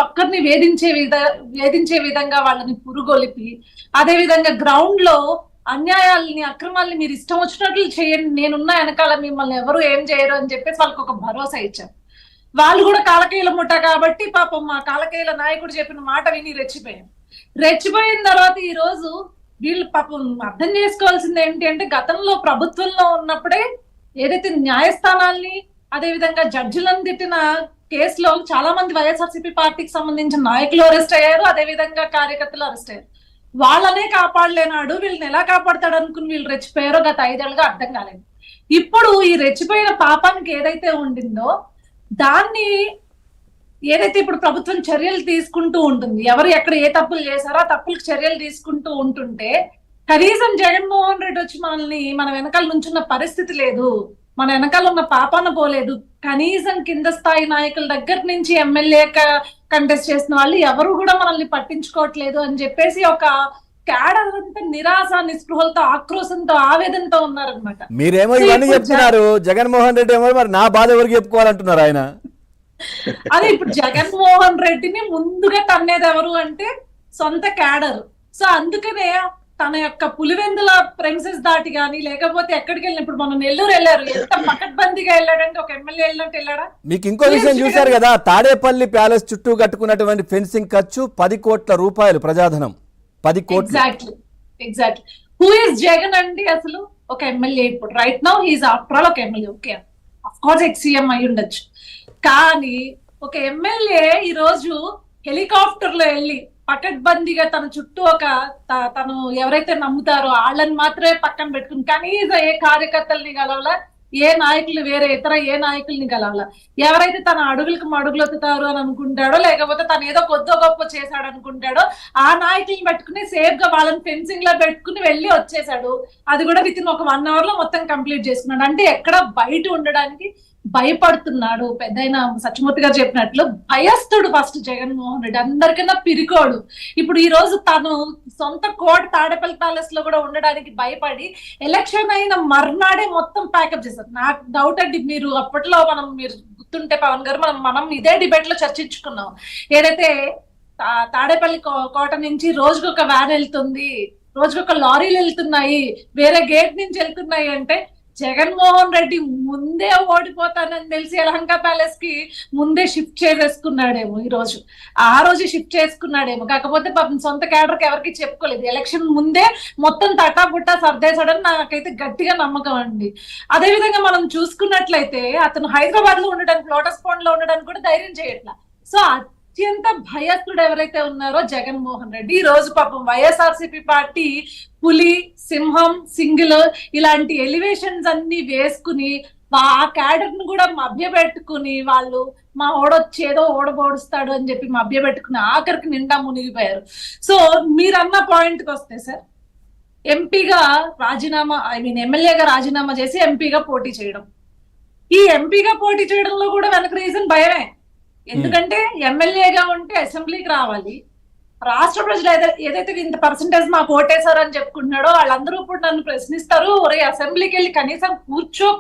ఒక్కరిని వేధించే విధంగా వాళ్ళని పురుగొలిపి, అదే విధంగా గ్రౌండ్ లో అన్యాయాలని అక్రమాలని మీరు ఇష్టం వచ్చినట్లు చేయండి, నేనున్నా వెనకాల మిమ్మల్ని ఎవరు ఏం చేయరు అని చెప్పేసి వాళ్ళకి ఒక భరోసా ఇచ్చారు. వాళ్ళు కూడా కాలకేయుల ముఠ కాబట్టి పాపం మా కాలకేయుల నాయకుడు చెప్పిన మాట విని రెచ్చిపోయిన తర్వాత ఈ రోజు వీళ్ళు పాపం అర్థం చేసుకోవాల్సింది ఏంటి అంటే, గతంలో ప్రభుత్వంలో ఉన్నప్పుడే ఏదైతే న్యాయస్థానాల్ని అదే విధంగా జడ్జిలను తిట్టిన కేసులో చాలా మంది వైఎస్ఆర్సీపీ పార్టీకి సంబంధించిన నాయకులు అరెస్ట్ అయ్యారు, అదే విధంగా కార్యకర్తలు అరెస్ట్ అయ్యారు. వాళ్ళనే కాపాడలేనాడు, వీళ్ళని ఎలా కాపాడతాడు అనుకుని వీళ్ళు రెచ్చిపోయారో గత 5 ఏళ్ళుగా అర్థం కాలేదు. ఇప్పుడు ఈ రెచ్చిపోయిన పాపానికి ఏదైతే ఉండిందో దాన్ని ఏదైతే ఇప్పుడు ప్రభుత్వం చర్యలు తీసుకుంటూ ఉంటుంది, ఎవరు ఎక్కడ ఏ తప్పులు చేశారో ఆ తప్పులకు చర్యలు తీసుకుంటూ ఉంటుంటే, కనీసం జగన్మోహన్ రెడ్డి వచ్చి మన వెనకాల నుంచున్న పరిస్థితి లేదు, మన వెనకాల ఉన్న పాపాన పోలేదు. కనీసం కింద స్థాయి నాయకుల దగ్గర నుంచి ఎమ్మెల్యే కంటెస్ట్ చేసిన వాళ్ళు ఎవరు కూడా మనల్ని పట్టించుకోవట్లేదు అని చెప్పేసి ఒక క్యాడర్ అంతా నిరాశ నిస్పృహలతో ఆక్రోశంతో ఆవేదనతో ఉన్నారనమాట. మీరేమో ఇవన్నీ చెప్తున్నారు, జగన్మోహన్ రెడ్డి ఏమో మరి నా బాధ ఎవరికి చెప్పుకోవాలంటున్నారు ఆయన. అదే ఇప్పుడు జగన్మోహన్ రెడ్డిని ముందుగా తన్నేది ఎవరు అంటే సొంత క్యాడర్. సో అందుకనే తన యొక్క పులివెందుల ప్రెమిసెస్ దాటి గానీ లేకపోతే ఎక్కడికి వెళ్ళినప్పుడు మనం నెల్లూరు వెళ్ళారు, ఎంత పకడ్బందీగా వెళ్ళాడంటే ఒక ఎమ్మెల్యే వెళ్ళినట్టు వెళ్ళాడా. మీకు ఇంకో విషయం చూశారు కదా, తాడేపల్లి ప్యాలెస్ చుట్టూ కట్టుకున్నటువంటి ఫెన్సింగ్ ఖర్చు 10 కోట్ల రూపాయలు, ప్రజాధనం 10 కోట్లు. ఎగ్జాక్ట్లీ హూ ఇస్ జగన్ అండి అసలు? ఒక ఎమ్మెల్యే. ఇప్పుడు right now he's after all ఒక MLA. Okay, of course ex CM అయి ఉండొచ్చు, కానీ ఒక ఎమ్మెల్యే ఈ రోజు హెలికాప్టర్ లో వెళ్ళి పకడ్బందీగా తన చుట్టూ తను ఎవరైతే నమ్ముతారో వాళ్ళని మాత్రమే పక్కన పెట్టుకుని కనీసం ఏ కార్యకర్తల్ని కలవాల, ఏ నాయకులు వేరే ఇతర ఏ నాయకుల్ని కలవాల, ఎవరైతే తన అడుగులకు మడుగులొత్తుతారు అని అనుకుంటాడో లేకపోతే తను ఏదో కొద్దో గొప్ప చేశాడు అనుకుంటాడో ఆ నాయకుల్ని పెట్టుకుని సేఫ్ గా వాళ్ళని ఫెన్సింగ్ లో పెట్టుకుని వెళ్ళి వచ్చేసాడు. అది కూడా విత్ ఇన్ ఒక 1 hour లో మొత్తం కంప్లీట్ చేసుకున్నాడు. అంటే ఎక్కడ బయట ఉండడానికి భయపడుతున్నాడు. పెద్దయిన సత్యమూర్తి గారు చెప్పినట్లు భయస్థుడు ఫస్ట్ జగన్మోహన్ రెడ్డి, అందరికన్నా పిరికోడు. ఇప్పుడు ఈ రోజు తను సొంత కోట తాడేపల్లి ప్యాలెస్ లో కూడా ఉండడానికి భయపడి ఎలక్షన్ అయిన మర్నాడే మొత్తం ప్యాకప్ చేశారు. నాకు డౌట్ అండి, మీరు అప్పట్లో మీరు గుర్తుంటే పవన్ గారు మనం ఇదే డిబేట్ లో చర్చించుకున్నాం. ఏదైతే తాడేపల్లి కోట నుంచి రోజుకొక వ్యాన్ వెళ్తుంది, రోజుకొక లారీలు వెళ్తున్నాయి, వేరే గేట్ నుంచి వెళ్తున్నాయి అంటే జగన్మోహన్ రెడ్డి ముందే ఓడిపోతానని తెలిసి యలహంక ప్యాలెస్ కి ముందే షిఫ్ట్ చేసేసుకున్నాడేమో, ఆ రోజు షిఫ్ట్ చేసుకున్నాడేమో. కాకపోతే పాపం సొంత క్యాడర్కి ఎవరికి చెప్పుకోలేదు. ఎలక్షన్ ముందే మొత్తం తటాబుట్టా సర్దేశాడని నాకైతే గట్టిగా నమ్మకం అండి. అదే విధంగా మనం చూసుకున్నట్లయితే అతను హైదరాబాద్ లో ఉండడానికి, లోటస్ పాండ్ లో ఉండడానికి కూడా ధైర్యం చేయట్లా. సో అత్యంత భయస్థుడు ఎవరైతే ఉన్నారో జగన్మోహన్ రెడ్డి, ఈ రోజు పాపం వైఎస్ఆర్సీపీ పార్టీ పులి, సింహం, సింగిల్ ఇలాంటి ఎలివేషన్స్ అన్ని వేసుకుని ఆ క్యాడర్ ను కూడా మభ్యపెట్టుకుని వాళ్ళు మా ఓడొచ్చేదో ఓడబోడుస్తాడు అని చెప్పి మభ్యపెట్టుకుని ఆఖరికి నిండా మునిగిపోయారు. సో మీరన్న పాయింట్ కి వస్తే సార్, ఎంపీగా రాజీనామా ఎమ్మెల్యేగా రాజీనామా చేసి ఎంపీగా పోటీ చేయడం, ఈ ఎంపీగా పోటీ చేయడంలో కూడా వెనక రీజన్ భయమే. ఎందుకంటే ఎమ్మెల్యేగా ఉంటే అసెంబ్లీకి రావాలి, రాష్ట్ర ప్రజలు ఏదైతే ఇంత పర్సంటేజ్ మాకు ఓటేశారు అని చెప్పుకుంటున్నాడో వాళ్ళందరూ ఇప్పుడు నన్ను ప్రశ్నిస్తారు, ఒరే అసెంబ్లీకి వెళ్ళి కనీసం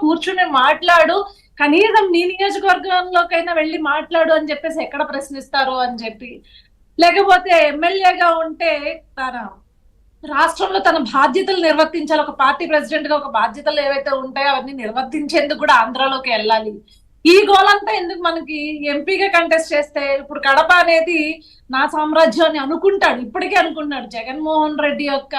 కూర్చుని మాట్లాడు, కనీసం నీ నియోజకవర్గంలోకైనా వెళ్ళి మాట్లాడు అని చెప్పేసి ఎక్కడ ప్రశ్నిస్తారు అని చెప్పి. లేకపోతే ఎమ్మెల్యేగా ఉంటే తన రాష్ట్రంలో తన బాధ్యతలు నిర్వర్తించాలి, ఒక పార్టీ ప్రెసిడెంట్ గా ఒక బాధ్యతలు ఏవైతే ఉంటాయో అవన్నీ నిర్వర్తించేందుకు కూడా ఆంధ్రాలోకి వెళ్ళాలి. ఈ గోలంతా ఎందుకు మనకి? ఎంపీగా కంటెస్ట్ చేస్తే ఇప్పుడు కడప అనేది నా సామ్రాజ్యం అని అనుకుంటాడు, ఇప్పటికే అనుకుంటున్నాడు. జగన్మోహన్ రెడ్డి యొక్క